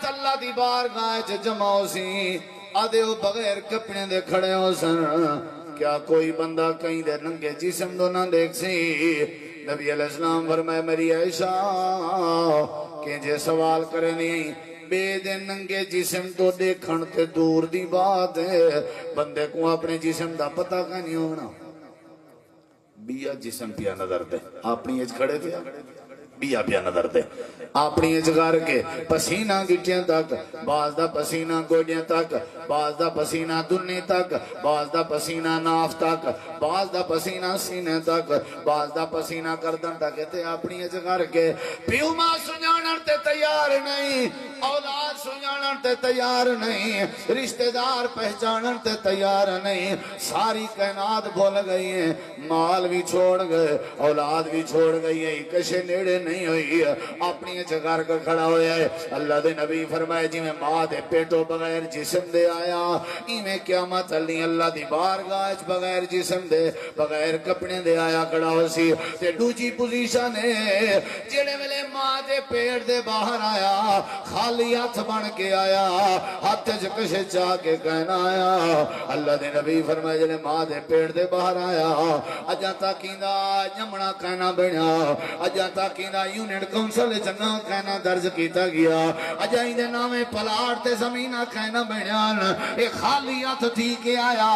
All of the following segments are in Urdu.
اللہ دی بارگاہ چ جمع ہو سی آدھے وہ بغیر کپڑے دے کھڑے ہو سن کیا کوئی بندہ کہیں دے ننگے جسم دو نہ دیکھ سی نبی علیہ السلام فرمائے میری عائشہ کہ جے سوال کرے نہیں بے دے ننگے جسم تو دیکھن تے دور دی بات ہے بندے کو اپنے جسم دا پتہ کا نہیں ہونا بیا جسم پیا نظر دے اپنی اج کھڑے پیا بیا پیا نظر دے اپنی اج کر کے پسینہ گٹیاں تک بعض دا پسینہ گوڑیاں تک بعض دا پسینہ دنی تک بعض دا پسینہ ناف تک بعض دا پسینہ سینے تک بعض دا پسینہ کردن تک تے اپنی اج کر کے پیو ماں سنجانن تے تیار نہیں اولاد سنجانن تے تیار نہیں رشتہ دار پہچانن تے تیار نہیں ساری کائنات بھول گئی ہیں مال بھی چھوڑ گئے اولاد بھی چھوڑ گئی ہے کشے نیڑے نہیں ہوئی اپنی جگار کا کھڑا ہویا ہے اللہ دے نبی فرمائے جی میں ماں دے پیٹو بغیر جسم دے آیا ایمیں قیامت علی اللہ دی بارگاہ بغیر جسم دے بغیر کپڑے دے آیا کھڑا ہو سی تے دوجی پوزیشن ہے جڑے ویلے ماں دے پیٹ دے باہر آیا خالی ہاتھ بن کے آیا ہاتھ کشے چاہ کے کہنا آیا اللہ دے نبی فرمائے جڑے ماں دے پیٹ دے باہر آیا اجا تاکیندہ جمنا کہنا بنیا اجا تاکیندہ یونٹ کونسل جنہ کہنا درج کیتا گیا اجا ہی دے نامے پلاٹ تے زمینہ کہنا بنیان ایک خالی ہاتھ تھی کے آیا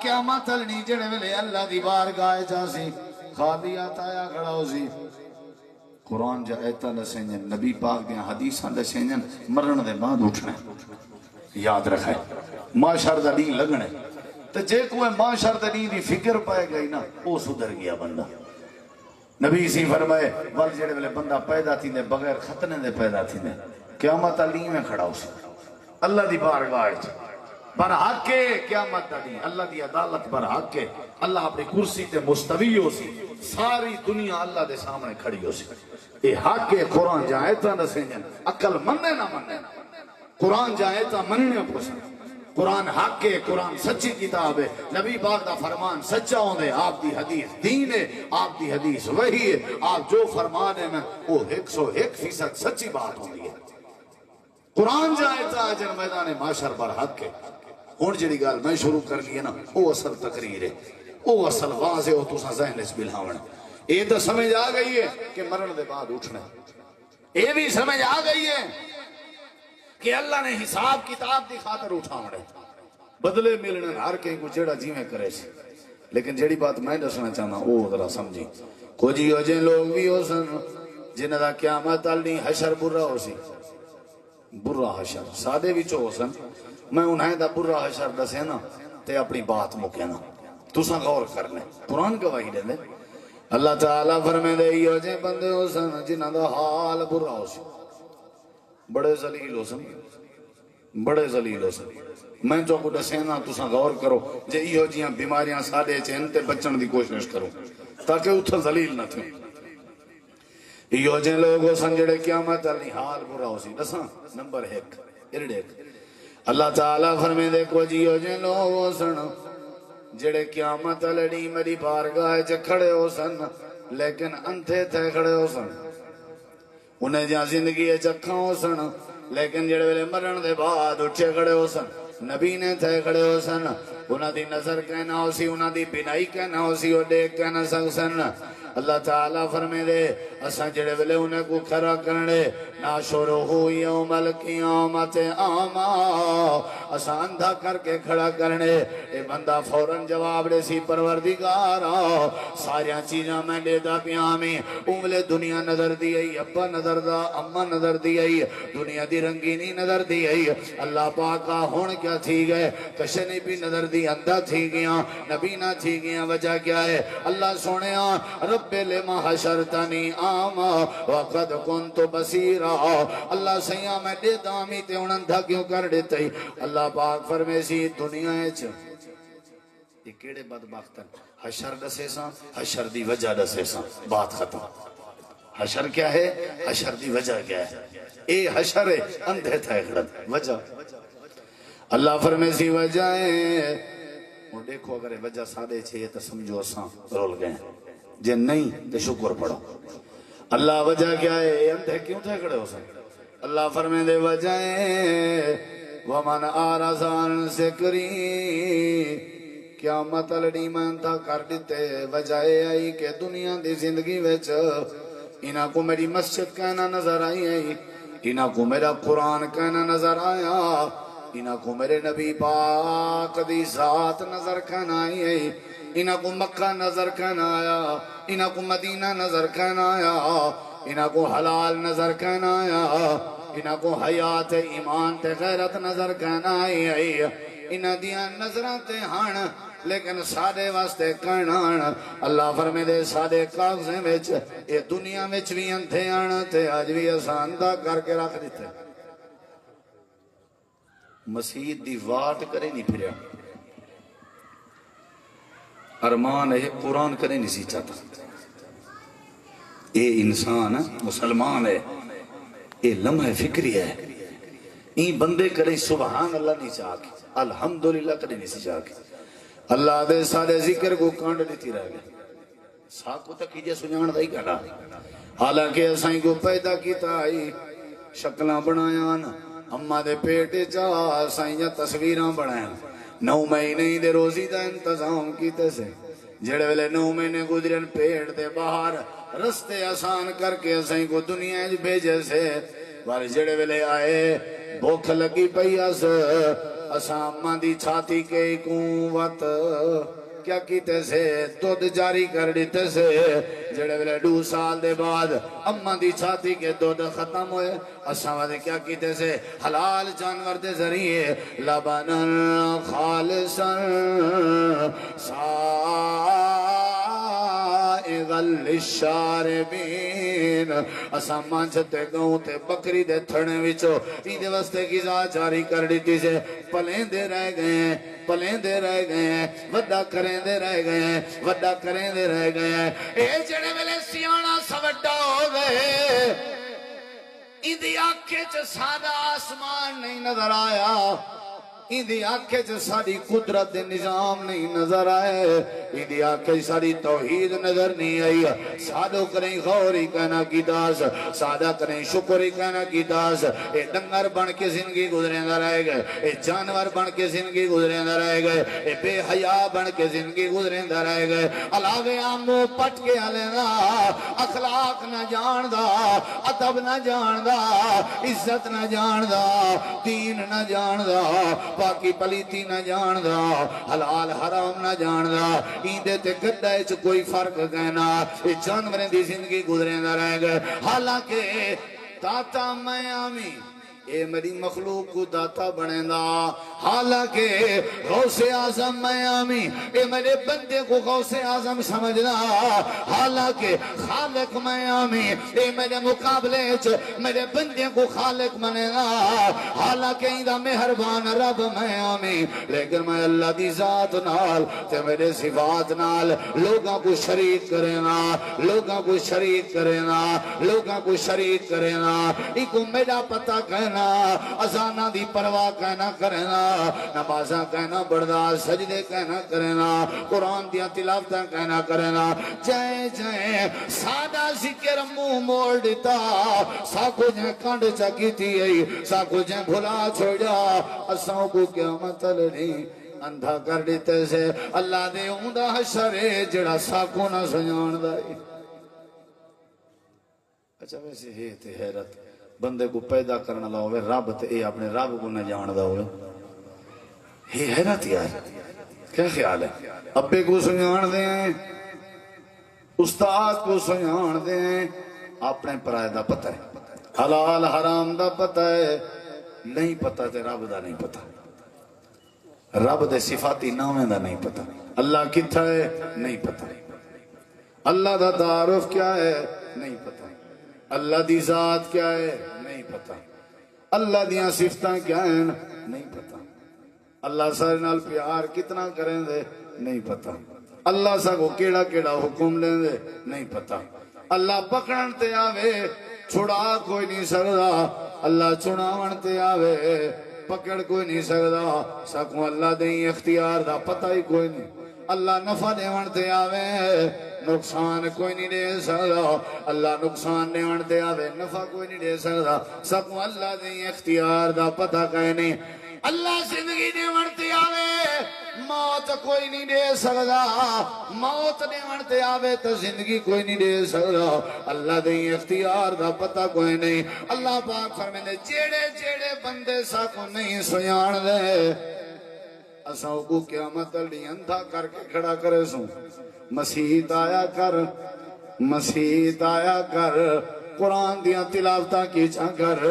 قیامت النی جڑے ویلے اللہ دی بارگاہ جاسی خالی ہاتھ آیا کھڑا ہو سی قرآن جا ایتا لسینجن نبی پاک دیا حدیثاں لسینجن مرن دے بعد اٹھنے یاد رکھے معاشر دا دین لگنے تو جے کوئی معاشر دا دین دی فکر پائے گئی نا وہ سدھر گیا بندہ نبی اسی فرمائے وال جڑے والے بندہ پیدا تھی نے بغیر ختنے دے پیدا تھی نے قیامت علی میں کھڑا ہو سی اللہ دی بارگاہ پر حق کے قیامت دی اللہ دی عدالت پر حق کے اللہ اپنی کرسی تے مستوی ہو سی ساری دنیا اللہ دے سامنے کھڑی ہو سی اے حق کے قرآن جائے تا نسینجن عقل مننے نہ مننے قرآن جائے تا مننے پوسن قرآن حق ہے قرآن سچی کتاب ہے نبی پاک دا فرمان سچا ہوندے آپ دی حدیث دین ہے آپ دی حدیث وہی ہے آپ جو فرمان ہے میں وہ 101% سچی بات ہوندی ہے قرآن جائے تا جن میدان معاشر پر حق ہے ہون جڑی گال میں شروع کر لیا نا وہ اصل تقریر ہے وہ اصل واضح ہو تو سا ذہن اس بلہاون یہ تو سمجھ آ گئی ہے کہ مرن دے بعد اٹھنا یہ بھی سمجھ آ گئی ہے کہ اللہ نے حساب کتاب دی خاطر اٹھاوڑے بدلے ملنے ہر کہیں کو جڑا جی میں کرے سی لیکن جڑی بات میں دسنا چاہنا وہ ذرا سمجھی کو جی ہو جن لوگ بھی ہو سن جنہ دا قیامت علی حشر برا ہو سی برا حشر سادے بھی ہو سن میں انہیں دا برا حشر دسے نا تے اپنی بات مکے نا تو سا غور کرنے قرآن گواہی دے لے اللہ تعالیٰ فرمے دے ہو جن بندے ہو سن جنہ دا حال برا ہو سی بڑے ذلیل ہو سن بڑے ذلیل ہو سن میں جو کو دسینا تسا غور کرو جے ایہو جیاں بیماریاں ساڈے چین تے بچن دی کوشش کرو تاکہ اتھا ذلیل نہ تھے ایہو جے لوگ ہو سن جڑے قیامت علی حال برا ہو سی دساں نمبر 1 ارڑے اللہ تعالیٰ فرمے دے کو جی ہو جے لوگ ہو سن جڑے قیامت علی میری بارگاہ چ کھڑے ہو سن لیکن انتھے تھے کھڑے ہو سن انہیں جہاں زندگی چکھاں ہو سن لیکن جڑے ویلے مرن دے بعد اٹھے کھڑے ہو سن نبی نے تھے کھڑے ہو سن انہاں دی نظر کہنا ہو سی انہاں دی بینائی کہنا ہو سی وہ دیکھ کہنا سک سن اللہ تعالیٰ فرمے دے اساں جڑے ویلے انہیں کو کھڑا کرنے ناشرہ یوم القیامت آما اساں اندھا کر کے کھڑا کرنے اے بندہ فوراں جواب دے سی پروردگارا ساریاں چیزاں میں دے دا پیامی انگلے دنیا نظر دی ای ابا نظر دا اما نظر دی ای دنیا دی رنگینی نظر دی ای اللہ پاکا ہون کیا تھی گئے کشنی بھی نظر دی اندھا تھی گیا نبی نہ تھی گیا وجہ کیا ہے اللہ سونے رب لما حشرتنی آما وقد کنت بصیرا اللہ سیاں میں دے دامی تے انندھا کیوں کر دیتے ہی اللہ پاک فرمے سی دنیا اچھ یہ کیڑے بدبختن حشر دسے ساں حشر دی وجہ دسے ساں بات ختم حشر کیا ہے حشر دی وجہ کیا ہے اے حشر اندھے تھا اگڑت وجہ اللہ فرمے سی وجہ ہے اور دیکھو اگر وجہ سادے چھے تو سمجھو اساں رول گئے جن نہیں تو شکر پڑھو اللہ وجہ کیا ہے اندھے کیوں تھے کھڑے ہو سکتے اللہ فرمے دے وجائیں ومن آرز عن ذکری قیامت لڑی میں تھا کر دیتے وجائے آئی کہ دنیا دی زندگی وچ انہاں کو میری مسجد کہنا نظر آئی انہاں کو میرا قرآن کہنا نظر آیا انہاں کو میرے نبی پاک دی ذات نظر کہنا آئی انہاں کو مکہ نظر کہنا آیا انہاں کو مدینہ نظر کہنا آیا انہاں کو حلال نظر کہنا آیا انہاں کو حیات ایمان تے غیرت نظر کہنا آئی انہاں دیاں نظران تے ہاں لیکن سادے واسطے کرنان اللہ فرمے دے سادے کاغذیں وچ اے دنیا وچ بھی انتھے آن تے آج بھی آسان دا کر کے رکھ دیتے مسیح دی واٹ کرے نہیں پھریا ارمان ہے قرآن کرے نہیں سی چاہتا اے انسان مسلمان ہے اے لمحہ فکری ہے این بندے کرے سبحان اللہ نہیں چاہ کے الحمدللہ کرے نہیں سی چاہ کے اللہ دے سارے ذکر کو کانڈ لیتی رہ گئے ساکو تک ہی جے سنجان دائی کہنا حالانکہ اسائیں کو پیدا کیتا آئی شکلاں بنایاں اممہ دے پیٹے چاہ اسائیں تصویراں بنایاں 9 مہینے دے روزی دا انتظام کیتے سے جڑے ویلے 9 مہینے گزرین پیٹ دے باہر رستے آسان کر کے اسائیں کو دنیا بھیجے سے بار جڑے ویلے آئے بھوک لگی پئی اساں اماں دی چھاتی کے قوت کیا کیتے سے دودھ جاری کر دیتے سے جڑے ویلے 2 سال دے بعد اماں دی چھاتی کے دودھ ختم ہوئے اساں والے کیا کیتے سے حلال جانور دے ذریعے لبنا خالصا سائغا للشاربین اساں مانجھتے گاؤں تے بکری دے تھڑے وچو ایدے واسطے غذا جاری کر دیتی سے پلیندے رہ گئے پلیندے رہ گئے وڈا کریں دے رہ گئے وڈا کریں دے رہ گئے اے جڑے ویلے سیانا سوڈا ہو گئے ایدی آنکھیں چ سادہ آسمان نہیں نظر آیا ایدی آنکھیں چ ساری قدرت نظام نہیں نظر آئے ایدی آنکھیں ساری توحید نظر نہیں آئی سادو کریں غوری کہنا کی داس سادہ کریں شکری کہنا کی داس اے ڈنگر بن کے زندگی گزریں نہ رہ گئے اے جانور بن کے زندگی گزریں نہ رہ گئے اے بے حیا بن کے زندگی گزریں نہ رہ گئے علاوے آمو پٹ کے علینا اخلاق نہ جان دا ادب نہ جان دا عزت نہ جان دا دین نہ جان دا پاکی پلیتی نہ جان دا حلال حرام نہ جان دا ایندے تے گڈائے چ کوئی فرق کہنا یہ جانوریں دی زندگی گزریں نہ رہ گئے حالانکہ داتا میں آمی اے میری مخلوق کو داتا بنے دا حالانکہ غوث اعظم میں آمی اے میرے بندے کو غوث اعظم سمجھنا حالانکہ خالق میں آمی اے میرے مقابلے میرے بندے کو خالق بنے دا حالانکہ ایدہ مہربان رب میں آمی لیکن میں اللہ دی ذات نال تے میرے صفات نال لوگاں کو شریک کرینا لوگاں کو شریک کرینا لوگاں کو شریک کرینا ایکو میرا پتہ کہنا ازانہ دی پرواہ کہنا کرنا نمازہ کہنا بردار سجدے کہنا کرنا قرآن دیا تلاوتہ کہنا کرنا جائیں جائیں سادہ ذکر منہ موڑ دیتا ساکو جائیں کانڈ چکی تھی ساکو جائیں بھلا چھوڑا اساں کو قیامت لڑی اندھا کر دیتے سے اللہ دے اوندہ حشرے جڑا ساکو نہ سجان دائی اچھا ویسے ہے تے حیرت بندے کو پیدا کرنا لا ہوئے رب تے اے اپنے رب کو نہ جان دا ہوئے یہ حیرت یار کیا خیال ہے ابے کو سنجان دیں استاد کو سنجان دیں اپنے پرائے دا پتہ ہے حلال حرام دا پتہ ہے نہیں پتہ تے رب دا نہیں پتہ رب دے صفاتی نامے دا نہیں پتہ اللہ کتھا ہے نہیں پتہ اللہ دا تعارف کیا ہے نہیں پتہ اللہ دی ذات کیا ہے نہیں پتہ اللہ دیاں صفتاں کیا ہیں نہیں پتہ اللہ سارے نال پیار کتنا کریں دے نہیں پتہ اللہ سا کو کیڑا کیڑا حکم لیں دے نہیں پتہ اللہ پکڑن تے آوے چھڑا کوئی نہیں سکدا اللہ چھڑاون تے آوے پکڑ کوئی نہیں سکدا ساکو اللہ دیں اختیار دا پتہ ہی کوئی نہیں اللہ نفع دیون تے آوے نقصان کوئی نہیں دے سکتا اللہ نقصان دیون تے آوے نفع کوئی نہیں دے سکتا سکو اللہ دے اختیار دا پتہ کہیں نہیں اللہ زندگی دیون تے آوے موت کوئی نہیں دے سکتا موت دیون تے آوے تو زندگی کوئی نہیں دے سکتا اللہ دے اختیار دا پتہ کوئی نہیں اللہ پاک فرمائے جیڑے جیڑے بندے ساکو نہیں سیان دے اساں کو قیامت لی اندھا کر کے کھڑا کرے سوں مسیحیت آیا کر مسیحیت آیا کر قرآن دیاں تلاوتاں کی چاں کر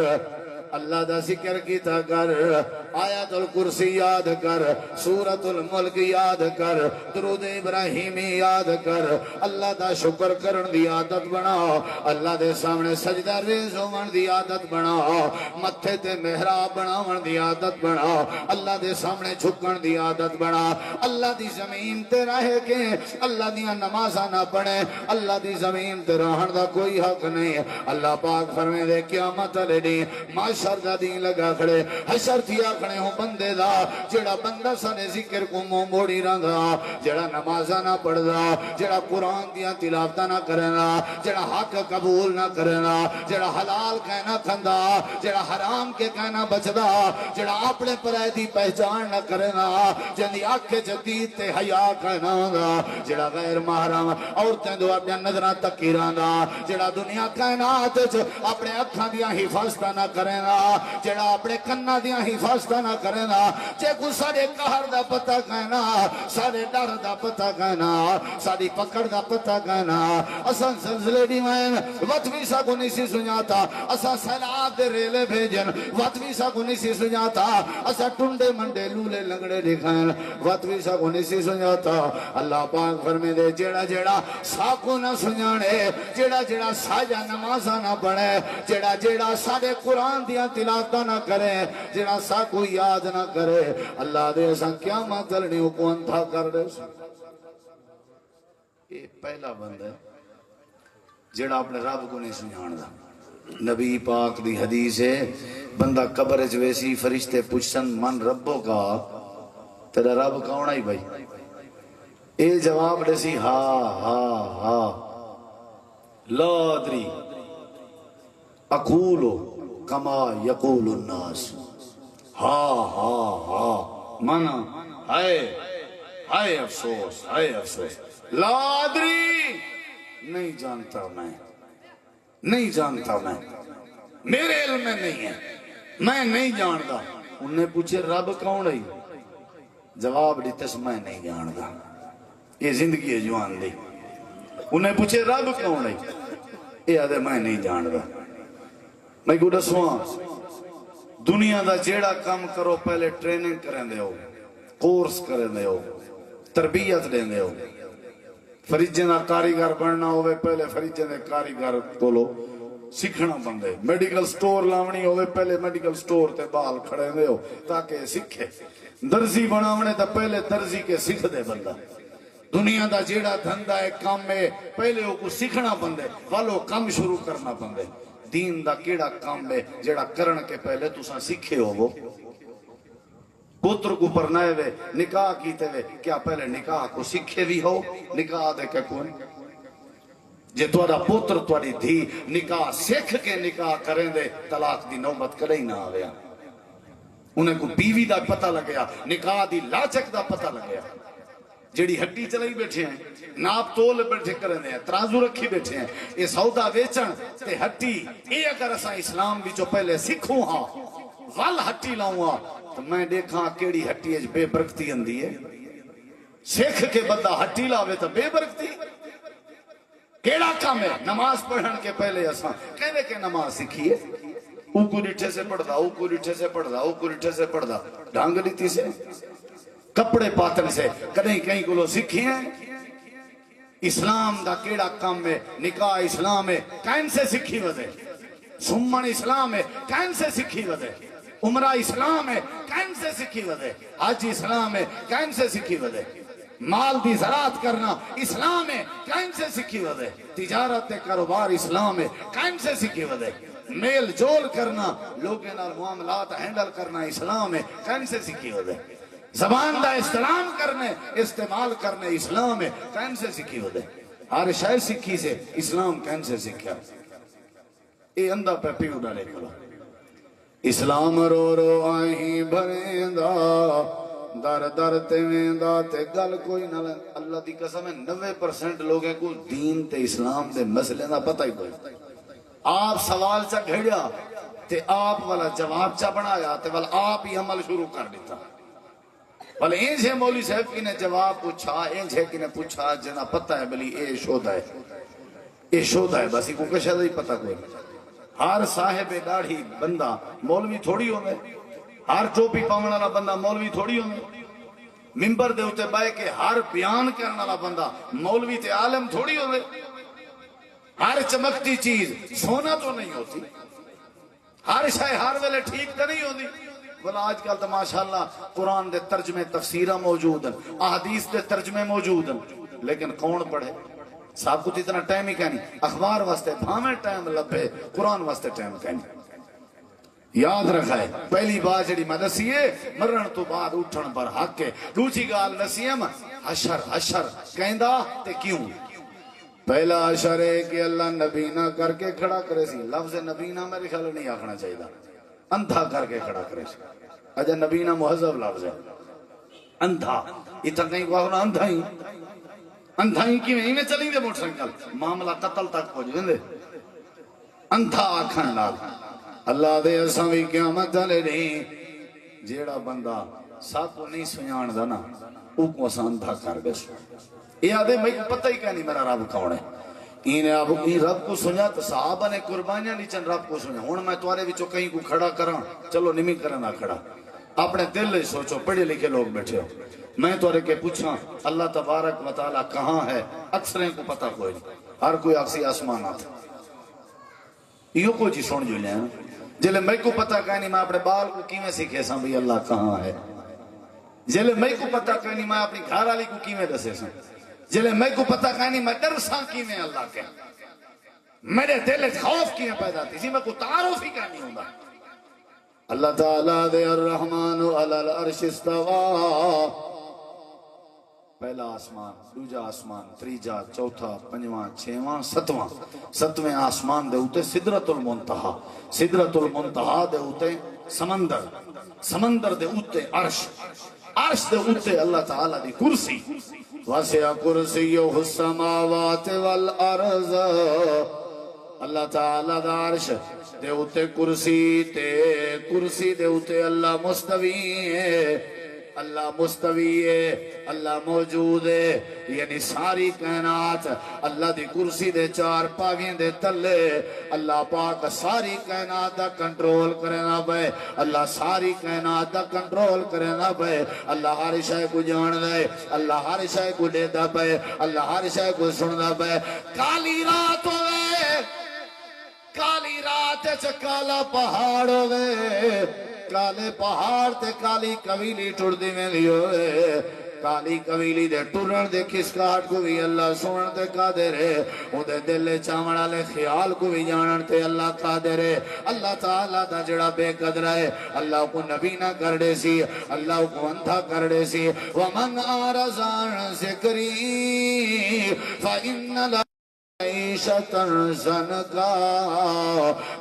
اللہ دا ذکر کیتا کر آیت الکرسی یاد کر سورت الملک یاد کر درود ابراہیمی یاد کر اللہ دا شکر کرن دی عادت بنا اللہ دے سامنے سجدہ ریز ہون دی عادت بنا متھے تے محراب بناون دی عادت بنا اللہ دے سامنے جھکن دی عادت بنا اللہ دی زمین تے رہ کے اللہ دیاں نمازاں نہ پڑھے اللہ دی زمین تے رہن دا کوئی حق نہیں اللہ پاک فرمائے دے قیامت والے دن معاشر دا دین لگا کھڑے حشر تھیا کھڑے ہوں بندے دا جڑا بندہ سنے ذکر کو منہ موڑی رہندا جڑا نمازاں نہ پڑھدا جڑا قرآن دیاں تلاوتاں نہ کرنا جڑا حق قبول نہ کرنا جڑا حلال کہنا کھندا جڑا حرام کے کہنا بچدا جڑا اپنے پرائے دی پہچان نہ کرنا جندی آنکھ جدید تے حیا کہنا ہوندا جڑا غیر محرم عورتیں دو اپنی نظراں تکی رہندا جڑا دنیا کائنات وچ اپنے اکھاں دیاں حفاظتاں نہ کرنا جڑا اپنے کناں دیاں حفاظتاں نہ کرنا جے کو سارے قہر دا پتہ کہنا سارے ڈر دا پتہ کہنا ساری پکڑ دا پتہ کہنا اساں زلزلے دی وین وقت بھی سا کو نہیں سی سناتا اساں سیلاب دے ریلے بھیجن وقت بھی سا کو نہیں سی سناتا اساں ٹنڈے منڈے لولے لنگڑے دکھائن وقت بھی سا کو نہیں سی سناتا اللہ پاک فرمے دے جیڑا جیڑا سا کو نہ سنانے جیڑا جیڑا ساجا نمازہ نہ پڑھے جیڑا جیڑا سارے قرآن دیاں تلاوتاں نہ کرے جیڑا سا کو یاد نہ کرے اللہ دے اساں قیامت لڑنی کو انتھا کر دے یہ پہلا بندہ ہے جیڑا اپنے رب کو نہیں سنجھان دا نبی پاک دی حدیث ہے بندہ قبر وچ ویسی فرشتے پوچھن من ربو کا تیرا رب کون ہے بھائی اے جواب دے سی ہا لا ادری اقولو کما یقول الناس ہا منا ہائے افسوس لا ادری نہیں جانتا میں میرے علم میں نہیں ہے میں نہیں جانتا انہیں پوچھے رب کون ہے جواب دیتس میں نہیں جانتا یہ زندگی ہے جوان دی انہیں پوچھے رب کون ہے یہ آدھے میں نہیں جانتا میں کو دسواں دنیا دا جیڑا کام کرو پہلے ٹریننگ کریں دے ہو کورس کریں دے ہو تربیت دیں دے ہو فریجے دا کاریگر بننا ہوئے پہلے فریجے دے کاریگر کولو سکھنا بندے میڈیکل سٹور لاونی ہوئے پہلے میڈیکل سٹور تے بال کھڑے دے ہو تاکہ سکھے درزی بناونے تا پہلے درزی کے سکھ دے بندہ دنیا دا جیڑا دھندہ ہے کام میں پہلے وہ کو سکھنا بندے والو کام شروع کرنا بندے دین دا کیڑا کام ہے جیڑا کرن کے پہلے تساں سکھے ہو وہ پتر کو پرنائے وے نکاح کیتے وے کیا پہلے نکاح کو سکھے بھی ہو نکاح دے کے کون جے توڑا پتر توڑی دھی نکاح سکھ کے نکاح کریں دے طلاق دی نوبت کرے ہی نہ آویا انہیں کو بیوی دا پتہ لگیا نکاح دی لاچک دا پتہ لگیا جیڑی ہٹی چلائی بیٹھے ہیں ناپ تول بیٹھے کریں دے ترازو رکھی بیٹھے ہیں یہ سودا ویچن تے ہٹی اے اگر اسا اسلام بھی جو پہلے سکھوں ہاں وال ہٹی لاؤں ہاں تو میں دیکھاں کیڑی ہٹی ہے بے برکتی اندی ہے سکھ کے بندہ ہٹی لاوے تو بے برکتی کیڑا کام ہے نماز پڑھن کے پہلے اسا کہنے کے نماز سکھیے او کو ڈٹھے سے پڑھ دا او کو ڈٹھے سے پڑھ دا او کو ڈٹھے سے پڑھ دا ڈھانگ لیتی سے کپڑے پاتن سے کہیں کہیں کو لو سکھی ہیں اسلام دا کیڑا کام ہے نکاح اسلام ہے کہیں سے سکھی ودے سمن اسلام ہے کہیں سے سکھی ودے عمرہ اسلام ہے کہیں سے سکھی ودے حج اسلام ہے کہیں سے سکھی ودے مال دی زراعت کرنا اسلام ہے کہیں سے سکھی ودے تجارت کاروبار اسلام ہے کہیں سے سکھی ودے میل جول کرنا لوگوں نال معاملات ہینڈل کرنا اسلام ہے کہیں سے سکھی ودے زبان دا استعمال کرنے استعمال کرنے اسلام ہے کہیں سے سکھی ہو دے ہر شاید سکھی سے اسلام کہیں سے سکھیا اے اندھا پہ پیو ڈالے کھلا اسلام رو رو آئیں بھریں دا در در تیویں دا تے گل کوئی نہ لیں اللہ دی قسم ہے 90% لوگیں کو دین تے اسلام دے مسئلے دا پتہ ہی کوئی آپ سوال چا گھڑیا تے آپ والا جواب چا بنایا تے والا آپ ہی عمل شروع کر دیتا بل این سے مولوی صاحب کی نے جواب پوچھا این سے کی نے پوچھا جنا پتہ ہے بلی اے شودہ ہے اے شودہ ہے بس کو کشہ دا ہی پتہ کوئی ہر صاحب داڑھی بندہ مولوی تھوڑی ہوئے ہر ٹوپی پاؤن والا بندہ مولوی تھوڑی ہوئے ممبر دے ہوتے بائے کہ ہر بیان کرنے والا بندہ مولوی تے عالم تھوڑی ہوئے ہر چمکتی چیز سونا تو نہیں ہوتی ہر شے ہر ویلے ٹھیک تو نہیں ہوتی بلا آج کل تو ماشاءاللہ قرآن دے ترجمے تفسیرہ موجود ہیں احادیث دے ترجمے موجود ہیں لیکن کون پڑھے صاحب کو اتنا ٹائم ہی کہنی اخبار واسطے بھامے ٹائم لبے قرآن واسطے ٹائم کہنی یاد رکھا ہے پہلی بات جڑی میں دسیے مرن تو بعد اٹھن پر حق ہے دوسری گال نسیم حشر کہندا تے کیوں پہلا حشر ہے کہ اللہ نبینا کر کے کھڑا کرے سی لفظ نبینا میرے خیال نہیں آکھنا چاہیے اندھا کر کے کھڑا کرے سی اجا نبینا مہذب لفظ ہے اندھا اتنا کہیں کو آخنا اندھا ہی کی میں چلیں دے موٹر سائیکل معاملہ قتل تک پہنچ گئے اندھا آکھن لال اللہ دے اساں بھی قیامت والے نہیں جیڑا بندہ سب کو نہیں سنجان دا نا او کو اساں اندھا کر دے یہ آدھے میں پتہ ہی کہنی میرا رب کون ہے این رب کو سنیا تو صحابہ نے قربانیاں نیچن رب کو سنیا ہون میں توارے بھی کہیں کو کھڑا کراں چلو نمی کرنا کھڑا اپنے دل لے سوچو پڑھے لکھے لوگ بیٹھے ہو میں توارے کے پوچھاں اللہ تبارک و تعالیٰ کہاں ہے اکثریں کو پتہ کوئی نہیں ہر کوئی اکسی آسمان آتا یہ کو جی سن جو لیں جلے میں کو پتہ کہنی میں اپنے بال کو کیمیں سیکھے ساں بھی اللہ کہاں ہے جلے میں کو پتہ کہنی میں اپنی گھر والی کو کیمیں دسے ساں جلے میں کو پتہ کہنی میں ڈر ساں کیمیں اللہ کے میرے دل خوف کیمیں پیدا تھی اسی میں کو تعارف ہی کہنی ہوں گا اللہ تعالیٰ دے الرحمن علی العرش استوا پہلا آسمان دوجا آسمان تریجا چوتھا پنجواں چھواں ستویں آسمان دے اوتے سدرۃ المنتہا دے اوتے سمندر دے اوتے عرش دے اوتے اللہ تعالیٰ دی کرسی واسع کرسیہ السماوات والارض اللہ تعالیٰ دا عرش دے اوتے کرسی دے اوتے اللہ مستوی ہے اللہ موجود ہے یعنی ساری کائنات اللہ دی کرسی دے چار پاویں دے تلے اللہ پاک ساری کائنات دا کنٹرول کرنا بے اللہ ساری کائنات دا کنٹرول کرنا بے اللہ ہر شے کو جان دے اللہ ہر شے کو دے دا بے اللہ ہر شے کو سن دا بے کالی رات ہوئے کالی رات کالا پہاڑ ہوئے کالے پہاڑ تے کالی قبیلی ٹوڑ دی میں ہوئے کالی قبیلی دے ٹرن دے کھسکاٹ کو بھی اللہ سنن تے قادر ہے او دے دل چاوڑا لے خیال کو بھی جانن تے اللہ قادر ہے اللہ تعالیٰ دا جڑا بے قدر ہے اللہ کو نبی نہ کر دے سی اللہ کو اندھا کر دے سی ومن آرزان ذکری فإن لا عیشتاً زنگا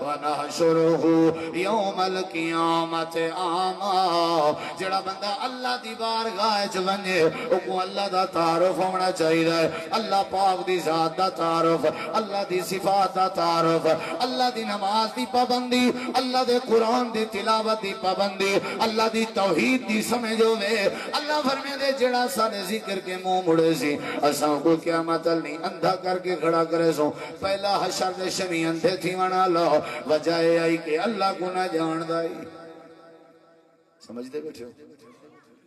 ونحشرہو یوم القیامت آما جڑا بندہ اللہ دی بارگاہ وچ ونجے او کو اللہ دا تعارف ہونا چاہیے اللہ پاک دی ذات دا تعارف اللہ دی صفات دا تعارف اللہ دی نماز دی پابندی اللہ دے قرآن دی تلاوت دی پابندی اللہ دی توحید دی سمجھو میں اللہ فرمے دے جڑا سارے ذکر کے منہ مڑے سی اساں کو قیامت نہیں اندھا کر کے کھڑا کرے سو پہلا حشر دے شمی اندھے تھی ونا لو وجہ آئی کہ اللہ کو نہ جان دائی سمجھ دے بیٹھے ہو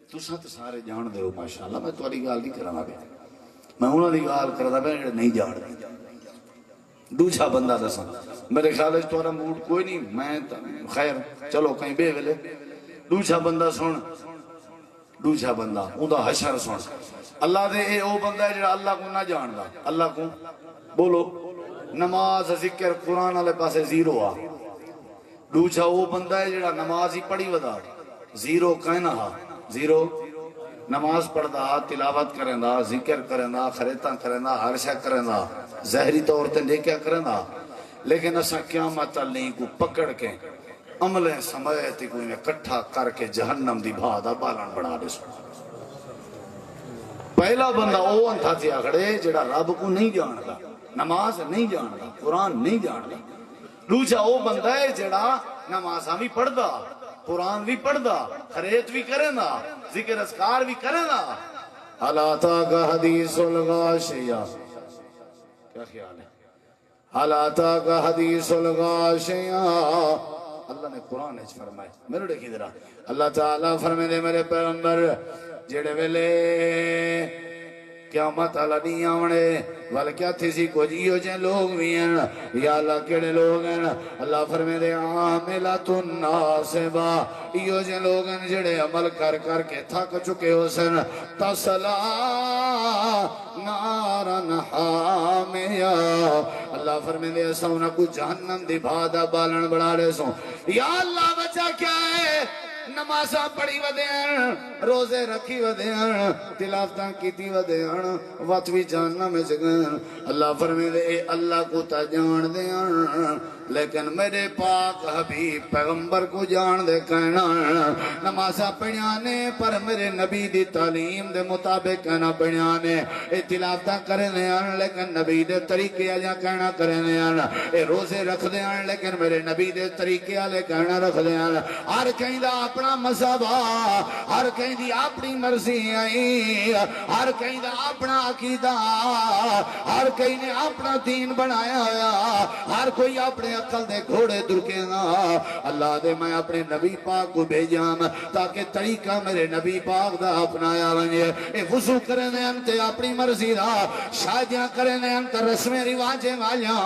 تو ساتھ سارے جان دے ہو ماشاءاللہ میں توالی گال نہیں کرنا بے میں انہوں نے گال کرنا بے نہیں جان دے دوچھا بندہ دسا میرے خیال ہے تورا موڈ کوئی نہیں میں خیر چلو کہیں بے ویلے دوچھا بندہ سن دوچھا بندہ اندھا حشر سن اللہ دے اے او بندہ ہے جڑا اللہ کو نہ جان دا اللہ کو بولو نماز ذکر قرآن والے پاسے زیرو آ دوچھا او بندہ ہے جڑا نماز ہی پڑھی ودا زیرو کہنا ہا زیرو نماز پڑھدا تلاوت کرندا ذکر کرندا خریتاں کرندا ہر شے کرندا ظاہری طور تے نیکیاں کرندا لیکن اساں قیامت علی کو پکڑ کے عملے سمیت کو اکٹھا کر کے جہنم دی بھا دا بالن بنا دے سو پہلا بندہ او انتھا تھیا کھڑے جڑا رب کو نہیں جاندا نماز نہیں جاندا قرآن نہیں جاندا دوجا او بندہ ہے جڑا نمازاں بھی پڑھدا قرآن بھی پڑھدا خریت بھی کرندا ذکر اذکار بھی کرندا حالا تا کا حدیث الغاشیہ کیا خیال ہے حالا تا کا حدیث الغاشیہ اللہ نے قرآن اچھ فرمائے میرے دیکھی ذرا اللہ تعالیٰ فرمائے دے میرے پیغمبر جڑے ویلے قیامت اللہ نہیں آونے والا کیا تھی سی کو جیو جن لوگ بھی ہیں یا اللہ کیڑے لوگ ہیں اللہ فرمے دے عاملات الناسبہ ایو جن لوگ ہیں جڑے عمل کر کر کے تھک چکے ہو سن تصلا نارن حامیا اللہ فرمے دے سونا کو جہنم دی بھادا بالن بڑھا رہے سو یا اللہ بچا کیا ہے نمازاں پڑھی ودیاں روزے رکھی ودیاں تلاوتاں کیتی ودیاں وقت بھی جاننا میں جگن اللہ فرمے دے اے اللہ کو تا جان دیاں لیکن میرے پاک حبیب پیغمبر کو جان دے کہنا نمازاں پڑھیانے پر میرے نبی دی تعلیم دے مطابق کہنا پڑھیانے اے تلاوتاں کرنے آن لیکن نبی دے طریقے آجا کہنا کرنے آن اے روزے رکھ دے آن لیکن میرے نبی دے طریقے آلے کہنا رکھ دے آن ہر کہیں دا اپنا مذہب ہر کہیں دی اپنی مرضی آئی ہر کہیں دا اپنا عقیدہ ہر کہیں نے اپنا دین بنایا ہوا ہر کوئی اپنے عقل دے گھوڑے درکے نا اللہ دے میں اپنے نبی پاک کو بھیجام تاکہ طریقہ میرے نبی پاک دا اپنایا بنجے اے وضو کرنے انتے اپنی مرضی دا شادیاں کرنے انتے رسم رواجیں والیاں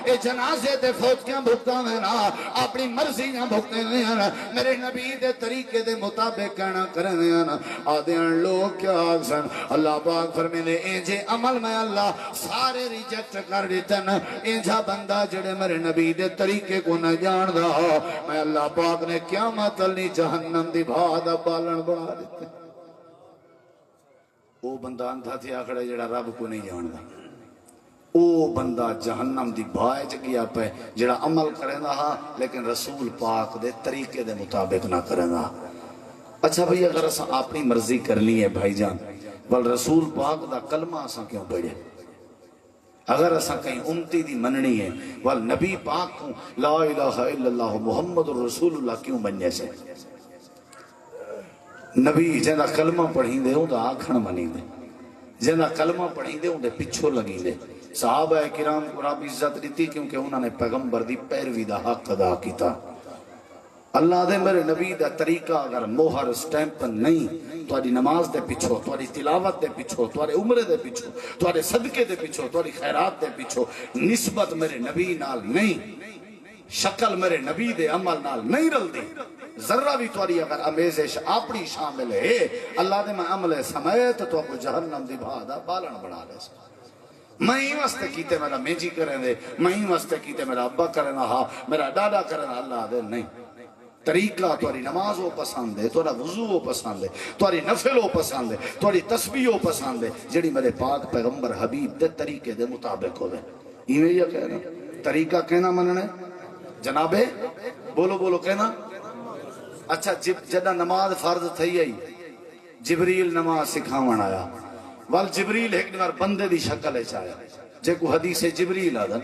اے جنازے تے فوتکیاں بھکتا میں نا اپنی مرضی نہ بھکتے ہیں میرے نبی دے طریقے دے مطابق کہنا کرنے ہیں آدھیاں لوگ کیا آگسن اللہ پاک فرمے دے انجھے عمل میں اللہ سارے ریجیکٹ کر دیتن انجھا بندہ جڑے میرے نبی دے طریقے کو نہ جان دا میں اللہ پاک نے قیامت علی جہنم دی بھادا بالن بڑھا دیتے او بندہ اندھا تھی آکھڑے جڑا رب کو نہیں جان دا او بندہ جہنم دی بھائے گیا پہ جڑا عمل کریں دا لیکن رسول پاک دے طریقے دے مطابق نہ کریں دا اچھا بھئی اگر اسا اپنی مرضی کرنی ہے بھائی جان بل رسول پاک دا کلمہ اسا کیوں پڑھے اگر اسا کہیں امتی دی مننی ہے بل نبی پاک کو لا الہ الا اللہ محمد رسول اللہ کیوں بننے سے نبی جنہ کلمہ پڑھیں دے ہوں دا آکھن منی دے جنہ کلمہ پڑھیں دے ہوں دے پچھو لگیں دے صحابہ کرام کو رب عزت دیتی کیونکہ انہوں نے پیغمبر دی پیروی دا حق ادا کیتا اللہ دے میرے نبی دا طریقہ اگر موہر سٹیمپ نہیں تو آدھی نماز دے پچھو تو آدھی تلاوت دے پچھو تو آدھی عمرے دے پچھو تو آدھی صدقے دے پچھو تو آدھی خیرات دے پچھو نسبت میرے نبی نال نہیں شکل میرے نبی دے عمل نال نہیں رل دی ذرہ بھی تو آدھی اگر امیزش اپنی شامل ہے اللہ دے میں عمل سمیت تو آپ جہنم دی بھادا بالن بڑھا لے سکتا میں ہی واسطے کیتے میرا میجی کریں دے میں ہی واسطے کیتے میرا ابا کرنا ہا میرا ڈاڈا کرنا اللہ دے نہیں طریقہ تواری نماز ہو پسند ہے توارا وضو ہو پسند ہے تواری نفل ہو پسند ہے تواری تسبیح ہو پسند ہے جڑی میرے پاک پیغمبر حبیب دے طریقے دے مطابق ہو دے ایویں یہ کہنا طریقہ کہنا مننے جنابے بولو بولو کہنا اچھا جدہ نماز فرض تھی آئی جبریل نماز سکھاون آیا وال جبریل ایک نوار بندے دی شکل ہے چاہیا جے کو حدیث جبریل آدھا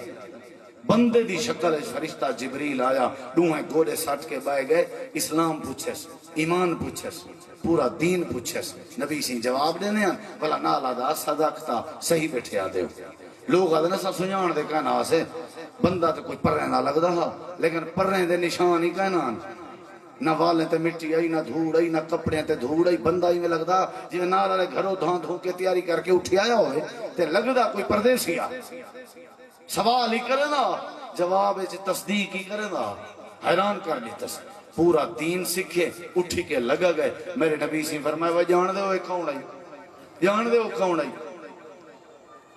بندے دی شکل ہے فرشتہ جبریل آیا ڈوہیں گوڑے ساٹھ کے بائے گئے اسلام پوچھس ایمان پوچھس پورا دین پوچھس نبی سی جواب دینے ہیں بلا نالا دا صدقتا صحیح بیٹھے آدھے ہو لوگ آدھے نسا سنیان دے کہنا آسے بندہ تو کوئی پرہیں نہ لگ دا لیکن پرہیں دے نشان ہی کہنا نہ والیں تے مٹی آئی نہ دھوڑ آئی نہ کپڑے تے دھوڑ آئی بندہ ہی میں لگدا جی نال والے گھروں دھان دھو کے تیاری کر کے اٹھی آیا ہوئے تے لگدا کوئی پردیسی آ سوال ہی کرے نا جواب تصدیق ہی کرے نا حیران کر لی پورا دین سکھے اٹھی کے لگا گئے میرے نبی سے فرمایا وہ جان دے ہوئے کون آئی جان دے ہو کون آئی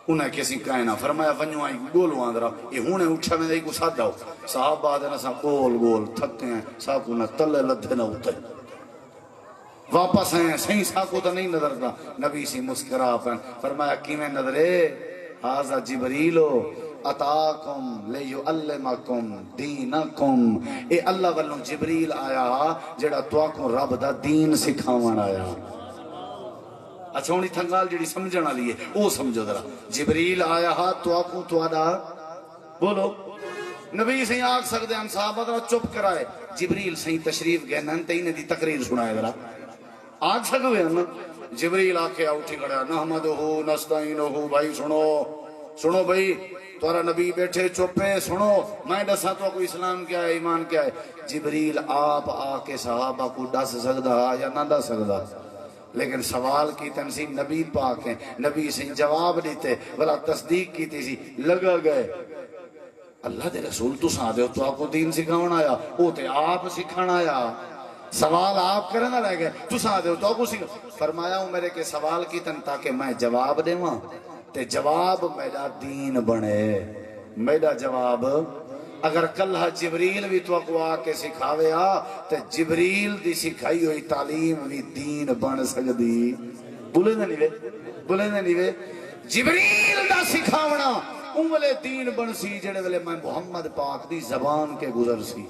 انہیں کسی کہنا فرمایا ونیو آئی گولو آندرا یہ ہونے اٹھا میں دے کو ساتھ ہو صحابہ آدھے نا سا گول گول تھکتے ہیں صاحب کو نہ تلے لدھے نہ ہوتے واپس آئے صحیح ساکو تو نہیں نظر دا نبی سی مسکرا پن فرمایا کیویں نظرے حاضر جبریلو اتاکم لیعلمکم دینکم اے اللہ والوں جبریل آیا جڑا تواکوں رب دا دین سکھاون آیا اچھا ہونی تھنگال جڑی سمجھن والی ہے او سمجھو ذرا جبریل آیا تواکوں تواڈا بولو نبی سے آگ سکتے ہیں صحابہ ذرا چپ کرائے جبریل سے تشریف گئے ننتین دی تقریر سنائے ذرا آگ سکتے ہیں جبریل آکے اٹھی کھڑا نحمدہو نستعینہو بھائی سنو بھائی تورا نبی بیٹھے چپے سنو میں دسا تو کوئی اسلام کیا ہے ایمان کیا ہے جبریل آپ آکے صحابہ کو دس سکتا یا نہ دس سکتا لیکن سوال کی تنسی نبی پاک ہیں نبی سے جواب دیتے بلا تصدیق کی تیسی لگا گئے اللہ دے رسول تو سادے ہو تو آپ کو دین سکھاؤن آیا وہ تے آپ سکھاؤن آیا سوال آپ کرنا رہ گئے تو سادے ہو تو آپ کو سکھاؤن فرمایا ہوں میرے کے سوال کی تن تاکہ میں جواب دے وہاں تے جواب میرا دین بنے میرا جواب اگر کلہ جبریل بھی تو کو آکے سکھاوے تے جبریل دی سکھائی ہوئی تعلیم بھی دین بن سکتی بولے نہیں وے جبریل دا سکھاونا انگلے دین بن سی جڑے ویلے میں محمد پاک دی زبان کے گزر سی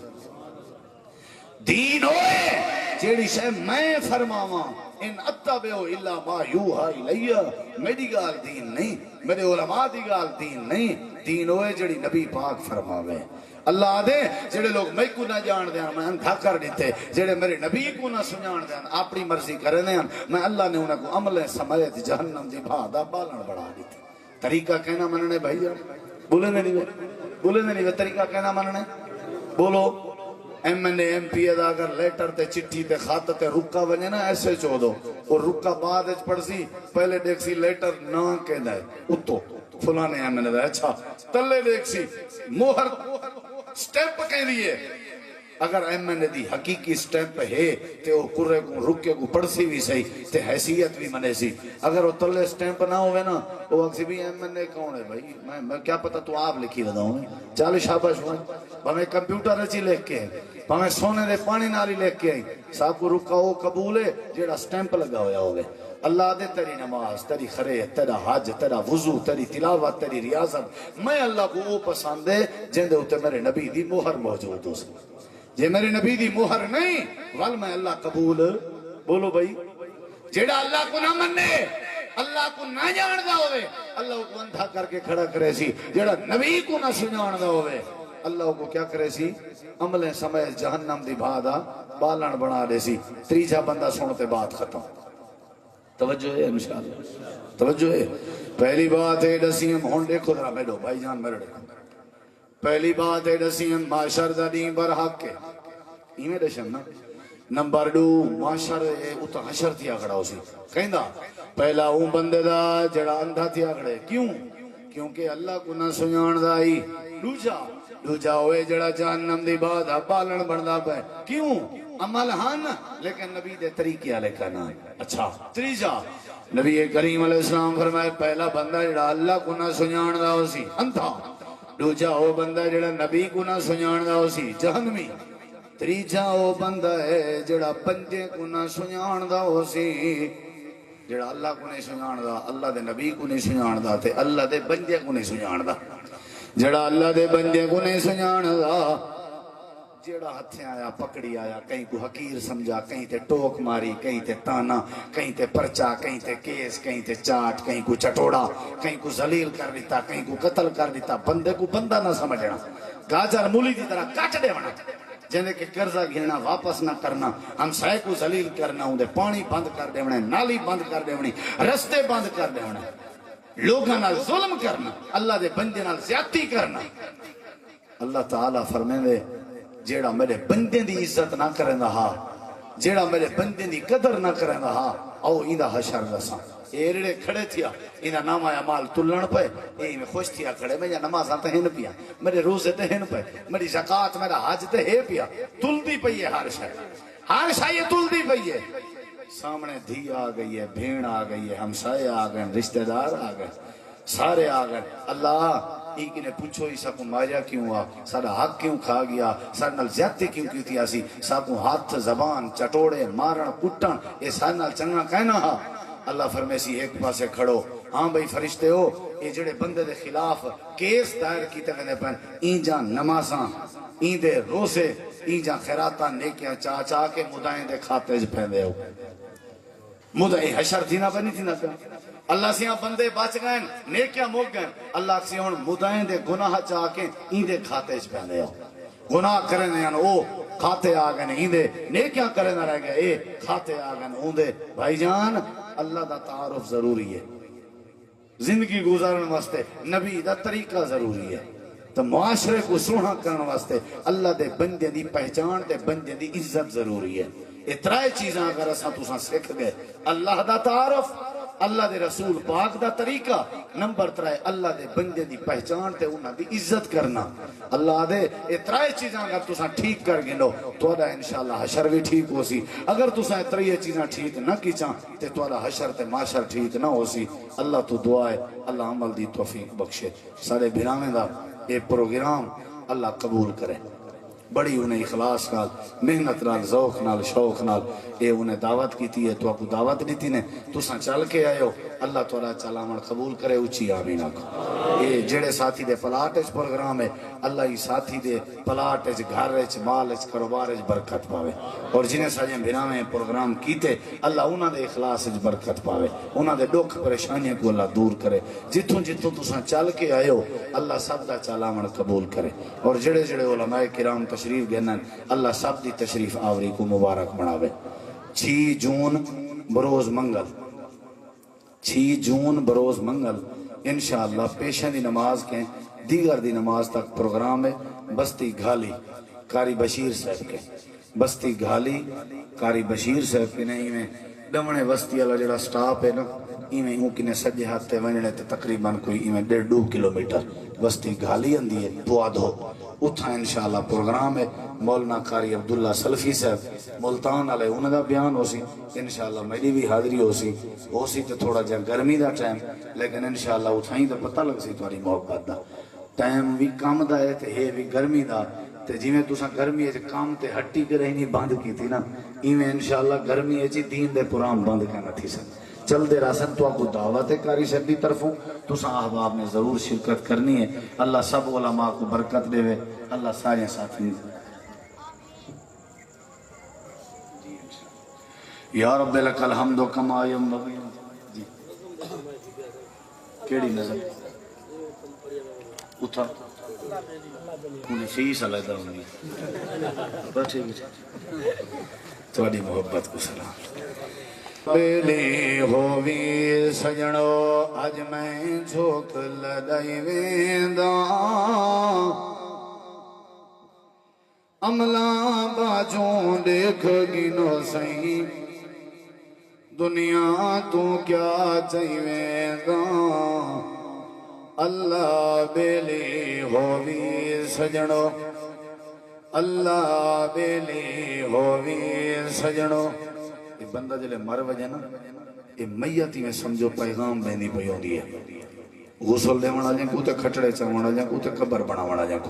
دین ہوئے جیڑی شے میں فرماواں ان اتبعو الا ما یوحا الیہ میری گال دین نہیں میرے علماء دی گال دین نہیں دین ہوئے جڑی نبی پاک فرماوے اللہ دے جڑے لوگ میں کو نہ جان دیاں میں اندھا کر دیتے جڑے میرے نبی کو نہ سنجان دیاں اپنی مرضی کرے دیاں میں اللہ نے انہیں کو عمل سمیت جہنم دی بھادا بالن بڑھا دیتے طریقہ کہنا مننے بھائی بولے نہیں وے طریقہ کہنا مننے بولو M N A M P ادا اگر لیٹر تے چٹھی تے خط تے رکا بنے نا ایسے چو دو اور رکا بعد اچ پڑھ سی پہلے دیکھ سی لیٹر نہ کہہ دائے اتو فلانے ایم این اے دا اچھا تلے دیکھ سی موہر سٹیپ کہہ دیئے اگر ایم این اے دی حقیقی سٹیپ ہے تے وہ کرے کو رکے کو پڑھ سی بھی صحیح تے حیثیت بھی منے سی اگر وہ تلے سٹیپ نہ ہوئے نا وہ اکسی بھی ایم این اے کون ہے بھائی میں کیا پتا تو آپ لکھی رہا ہوں چالی شابش ہوئے ہمیں کمپیوٹر اچھی لکھ کے ہمیں سونے دے پانی نالی لکھ کے صاحب کو رکا ہو قبول ہے جیڑا سٹیمپ لگا ہویا ہوئے اللہ دے تیری نماز تیری خرے تیرا حج تیرا وضو تیری تلاوت تیری ریاضت میں اللہ کو وہ پسند ہے جن دے ہوتے میرے نبی دی مہر موجود ہو سکتے جے میرے نبی دی مہر نہیں وال میں اللہ قبول بولو بھائی جیڑا اللہ کو نہ مننے اللہ کو نہ جاندہ ہوئے اللہ کو اندھا کر کے کھڑا کرے سی جیڑا نبی کو نہ سنجاندہ ہوئے اللہ کو کیا کرے سی عملیں سمیت جہنم دی بھادا بالن بنا دے سی تریجہ بندہ سنتے بات ختم توجہ ہے انشاءاللہ توجہ ہے پہلی بات ہے ڈسیم ہون دیکھو ذرا بیٹھو بھائی جان میرے دیکھو پہلی بات ہے ڈسیم معاشر دا دین برحق کے ایمیں ڈشن نا نمبر 2 معاشر اتھا حشر تھیا کھڑا ہو سی کہیں دا پہلا اون بندے دا جڑا اندھا تھیا کھڑے کیوں کیونکہ اللہ کو نہ سنجان دائی دوجا ہوئے جڑا جہنم دی بات بالن بندا پے کیوں عمل ہن لیکن نبی دے طریقے والے کا نہ اچھا تیجا نبی کریم علیہ السلام فرمائے پہلا بندہ جڑا اللہ کو نہ سنجاندا ہو سی اندھا دوجا وہ بندہ جڑا نبی کو نہ سنجاندا ہو سی جہنمی تیجا وہ بندہ ہے جڑا بندے کو نہ سنجاندا ہو سی جڑا اللہ کو نہیں سنجاندا اللہ دے نبی کو نہیں سنجاندا تے اللہ دے بندے کو نہیں سنجاندا جڑا اللہ دے بندے کو نہیں سنجاندا جڑا ہتھیں آیا پکڑی آیا کہیں کو حقیر سمجھا کہیں تے ٹوک ماری کہیں تے تانا کہیں تے پرچا کہیں تے کیس کہیں تے چاٹ کہیں کو چٹوڑا کہیں کو ذلیل کر دیتا کہیں کو قتل کر دیتا بندے کو بندہ نہ سمجھنا گاجر مولی دی طرح کاٹ دے ونا جنہیں کہ قرضہ گھرنا واپس نہ کرنا ہم سائے کو ذلیل کرنا ہوں دے پانی بند کر دے ونے نالی بند کر دے ونے رستے بند کر دے ونے لوگاں نال ظلم کرنا اللہ دے بندے نال زیادتی کرنا اللہ تعالیٰ فرمائے دے جیڑا میرے بندے دی عزت نہ کریں رہا جیڑا میرے بندے دی قدر نہ کریں رہا او ایندہ حشر رسا ایرڑے کھڑے تھیا ایندہ نام آیا مال تلن پہ ای میں خوش تھیا کھڑے میں یا نماز آتا ہن پیا میرے روزے تے ہن پہ میری زکاة میرا حج تے ہے پیا تل دی پئی ہے ہر شاہ یہ تل دی پئی ہے سامنے دھی آ گئی ہے بھیڑ آ گئی ہے ہمسائے آ گئے رشتہ دار آ گئے سارے آ گئے اللہ ایک نے پوچھو ہی ساکو ماریا کیوں آ سارا حق کیوں کھا گیا سارے نال زیادتی کیوں کیتی آسی ساکو ہاتھ زبان چٹوڑے مارن کٹن اے سارے نال چنگا کہنا ہا اللہ فرمے سی ایک پاسے کھڑو ہاں بھئی فرشتے ہو یہ جڑے بندے دے خلاف کیس دائر کیتے گئے پہن این جان نمازاں این دے روزے این جان خیراتاں نیکیاں چاہ چاہ کے مدائیں دے کھاتے جو پہندے ہو مدعی حشر تھی نہ بنی تھی نہ پہ اللہ سیاں بندے بچ گئے نیکیاں موک گئے اللہ سیاں مدائیں دے گناہ چاہ کے این دے کھاتے جو پہندے ہو گناہ کرنے ہیں او کھاتے آگئے این دے نیکیاں کرنے رہ گئے اے کھاتے آگئے اون دے بھائی جان اللہ دا تعارف ضروری ہے زندگی گزارن واسطے نبی دا طریقہ ضروری ہے تو معاشرے کو سونا کرنے واسطے اللہ دے بندے دی پہچان تے بندے دی عزت ضروری ہے اترائے چیزاں اگر اساں تساں سکھ گئے اللہ دا تعارف اللہ دے رسول پاک دا طریقہ نمبر 3 اللہ دے بندے دی پہچان تے انہاں دی عزت کرنا اللہ دے اترائے چیزاں اگر تساں ٹھیک کر گنو تو دا انشاءاللہ حشر بھی ٹھیک ہو سی اگر تساں اترائے چیزاں ٹھیک نہ کیچاں تے تو دا حشر تے معاشر ٹھیک نہ ہو سی اللہ تو دعا ہے اللہ عمل دی توفیق بخشے سارے بھراویں دا یہ پروگرام اللہ قبول کرے بڑی انہیں اخلاص نال محنت نال ذوق نال شوق نال اے انہیں دعوت کی تھی ہے تو آپ کو دعوت نہیں تھی نے تو ساں چل کے آئے ہو اللہ تعالیٰ چلامن قبول کرے اچھی آمین آکھو یہ جڑے ساتھی دے پلاٹ اچ پروگرام ہے اللہ ہی ساتھی دے پلاٹ اچ گھر اچ مال اچ کاروبار اچ برکت پاوے اور جنہیں ساجیں بھراویں پروگرام کیتے اللہ انہاں دے اخلاص اچ برکت پاوے انہاں دے دکھ پریشانیاں کو اللہ دور کرے جتوں جتوں تساں چل کے آئے ہو اللہ سب دا چلامن قبول کرے اور جڑے جڑے علماء کرام تشریف گنن اللہ سب دی تشریف آوری کو مبارک بناوے 6 جون بروز منگل 6 جون بروز منگل انشاءاللہ پیشہ دی نماز کے دیگر دی نماز تک پروگرام ہے بستی گھالی قاری بشیر صاحب کے بستی گھالی قاری بشیر صاحب کے نہیں میں دمنے بستی اللہ جڑا سٹاپ ہے نا ایویں ہوں کنے سجے ہاتھے ونجنے تے تقریباً کوئی ایویں 1.5 کلومیٹر بستی گھالی اندی ہے پوادھو اتھا انشاءاللہ پروگرام ہے مولانا قاری عبداللہ سلفی صاحب ملتان علیہ انہوں دا بیان ہو سی انشاءاللہ میری بھی حاضری ہو سی تو تھوڑا جا گرمی دا ٹائم لیکن انشاءاللہ اتھائیں دا پتہ لگ سی تواری محبت دا ٹائم بھی کام دا ہے تے ہے بھی گرمی دا تے جی میں تساں گرمی ہے کام تے ہٹی کے رہنی بند کی تھی نا ایویں انشاءاللہ گرمی ہے جی دین دے پرام بند کرنا تھی سن چل دے راسن تو آپ کو دعوت ہے قاری صاحب دی طرفوں تو ساں احباب نے ضرور شرکت کرنی ہے اللہ سب علماء کو برکت دے وے اللہ سارے ساتھی یا رب لک الحمد کما ینبغی جی کیڑی نظر اٹھا انہیں فیس علیدہ ہونی بس ٹھیک ہے تھوڑی محبت کو سلام بیلی ہووی سجنو اج میں جھوک لڑائی وینداں عملاں باجوں دیکھ گنو سہی دنیا تو کیا چاہی وینداں اللہ بیلی ہووی سجنو اللہ بیلی ہووی سجنو یہ بندہ جلے مر وجہ نا یہ میتی میں سمجھو پیغام بینی پیوں دی ہے غسل دے وڑا جائیں کوتے کھٹڑے چاوڑا جائیں کوتے قبر بنا وڑا جائیں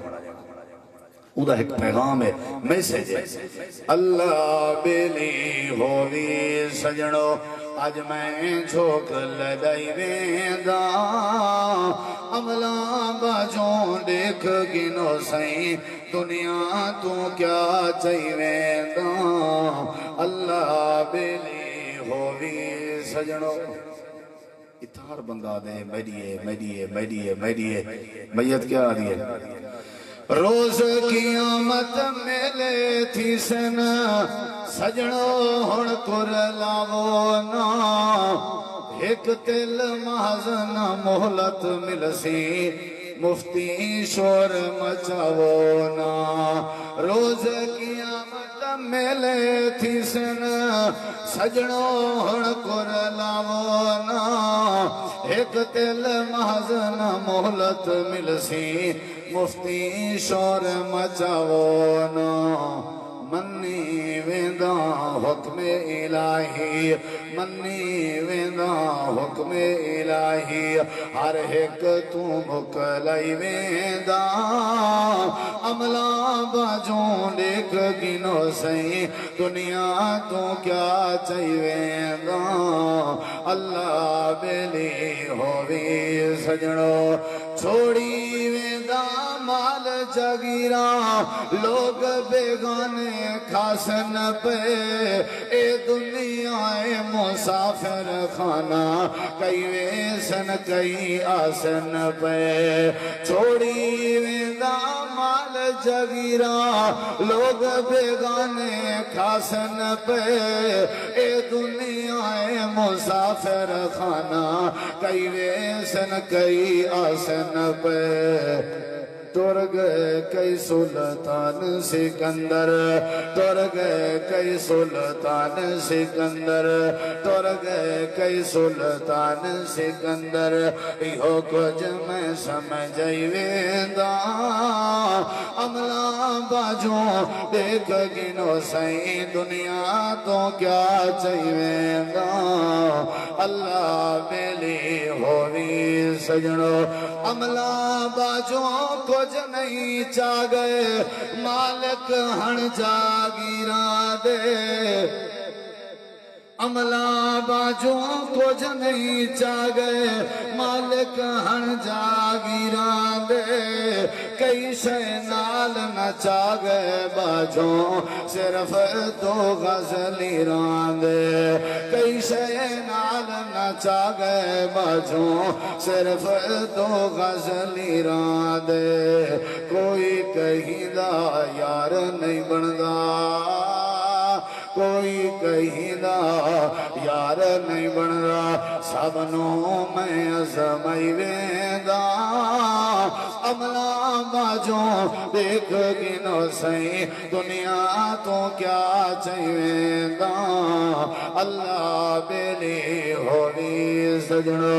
او دا ایک پیغام ہے میسیج ہے اللہ بیلی ہووی سجنو آج میں جھوک لڑائی وینداں عملاں باجوں دیکھ گنو سائیں دنیا تو کیا چاہی وینداں اللہ بیلی ہووی سجنو اتھار بندہ دے میڈیے میت کیا آ رہی ہے روز قیامت میلے تھی سن سجنو ہن کر لاو نا ایک تل محضن محلت ملسی مفتی شور مچاو نا روز قیامت میلے تھی سن سجنو ہن کر لاو نا ایک تل محضن محلت ملسی مفتی شور مچاو نا منی ویندا حکم الہی منی ویندا حکم الہی ہر ایک تو مکلائی ویندا عملہ باجوں دیکھ گنو سہی دنیا تو کیا چاہی ویندا اللہ بیلی ہووی سجنو چھوڑی ویندا مال جگیراں لوگ بیگانے کھاسن پہ اے دنیا مسافر خانہ کئی ویسن کئی آسن پہ چھوڑی ویندا مال جگیراں لوگ بیگانے کھاسن پہ اے دنیا مسافر خانہ کئی ویسن کئی آسن پہ تر گئے کئی سلطان سکندر تر گئے کئی سلطان سکندر تر گئے کئی سلطان سکندر ایہو کچھ میں سمجھائی ویندا عملہ باجوں دیکھ گنو سائیں دنیا تو کیا چاہی ویندا اللہ بیلی ہووی سجنو عملہ باجوں کچھ نہیں چاہ گئے مالک ہن جاگیراں دے عملہ باجوں کچھ نہیں چاہ گئے مالک ہن جاگیراں دے کئی شے نال نہ چاہ گئے باجوں صرف دو غزلیراں دے کئی شے نال نہ چاہ گئے باجوں صرف دو غزلیراں دے کوئی کہیں دا یار نہیں بندا کوئی کہیں دا یار نہیں بن رہا سبنوں میں ازمائی ویندا عملہ باجوں دیکھ گنو سائیں دنیا تو کیا چاہی ویندا اللہ بیلی ہووی سجنو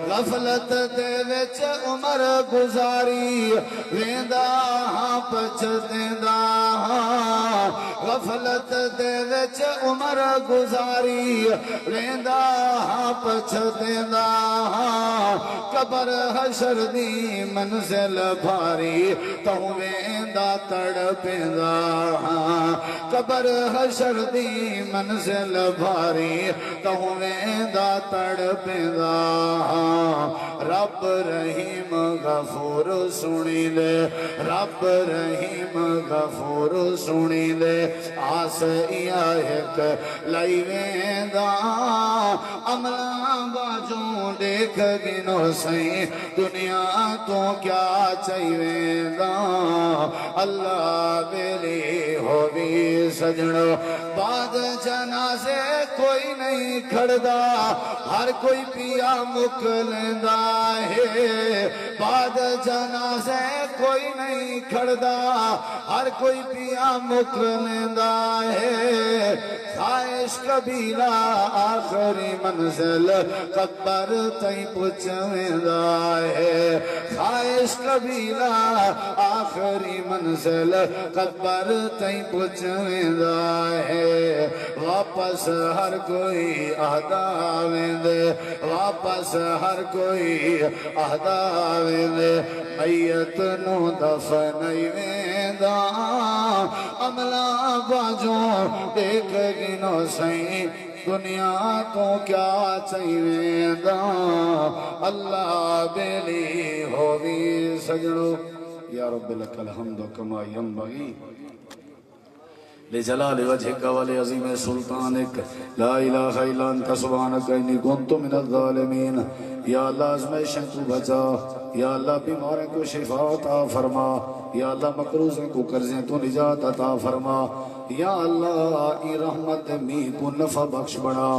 غفلت دے وچ عمر گزاری ویندا ہاں پچھ دیندا ہاں غفلت دے وچ عمر گزاری ویندا ہاں پچھ دیندا ہاں قبر حشر دی منزل بھاری تو ویندا تڑپیندا ہاں قبر حشر دی منزل بھاری تو ویندا تڑپیندا ہاں رب رحیم غفور سنی لے رب رحیم غفور سنی لے آس ایک لائی ویندا عملہ باجوں دیکھ گنو سائیں دنیا تو کیا چاہی ویندا اللہ بیلی ہووی سجنو بعد جنازے کوئی نہیں کھڑدا ہر کوئی پیا مک لیندا ہے بعد جنازے کوئی نہیں کھڑدا ہر کوئی پیا مک لیندا ہے خواہش قبیلہ آخری منزل قبر تائیں پچھ ویندا ہے خواہش قبیلہ آخری منزل قبر تائیں پچھ ویندا ہے واپس ہر کوئی آہدا ویندے واپس ہر کوئی آہدا ویندے میت نو دفنائی ویندا عملہ باجوں دیکھ گنو سائیں دنیا تو کیا چاہی ویندا اللہ بیلی ہووی سجنو یا رب لک الحمد کما ینبغی لجلال وجهك ولعظیم سلطانك لا الہ الا انت سبحانك انی کنت من الظالمین یا اللہ آزمائشیں تو بچا یا اللہ بیماریں کو شفا عطا فرما یا اللہ مقروضیں کو قرضیں تو نجات عطا فرما یا اللہ ای رحمت می کو نفع بخش بڑا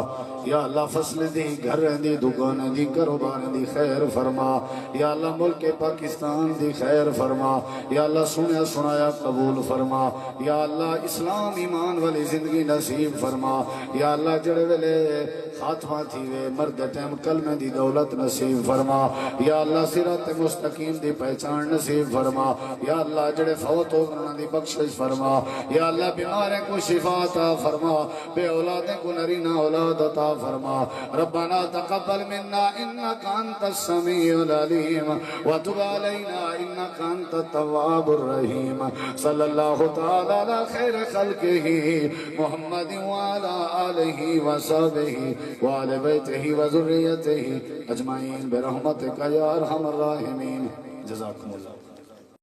یا اللہ فصل دی گھر دی دکان دی کاروبار دی خیر فرما یا اللہ ملک پاکستان دی خیر فرما یا اللہ سنیا سنایا قبول فرما یا اللہ اسلام ایمان والی زندگی نصیب فرما یا اللہ جڑے ویلے خاتمہ تھی وے مرد ٹیم کلمہ دی دولت نصیب فرما یا اللہ صراط مستقیم دی پہچان نصیب فرما یا اللہ جڑے فوت ہو گرنا دی بخشش فرما یا اللہ بیماریں کو شفا عطا فرما بے اولادیں کو نرینہ اولاد عطا فرما ربنا تقبل منا انك انت السميع العليم وتب علينا انك انت التواب الرحيم صلی اللہ تعالی علی خیر خلقہ محمد وعلى آلہ وصحبہ وعلى بیتہ وذریتہ اجمعین برحمتک یا ارحم الراحمین جزاکم اللہ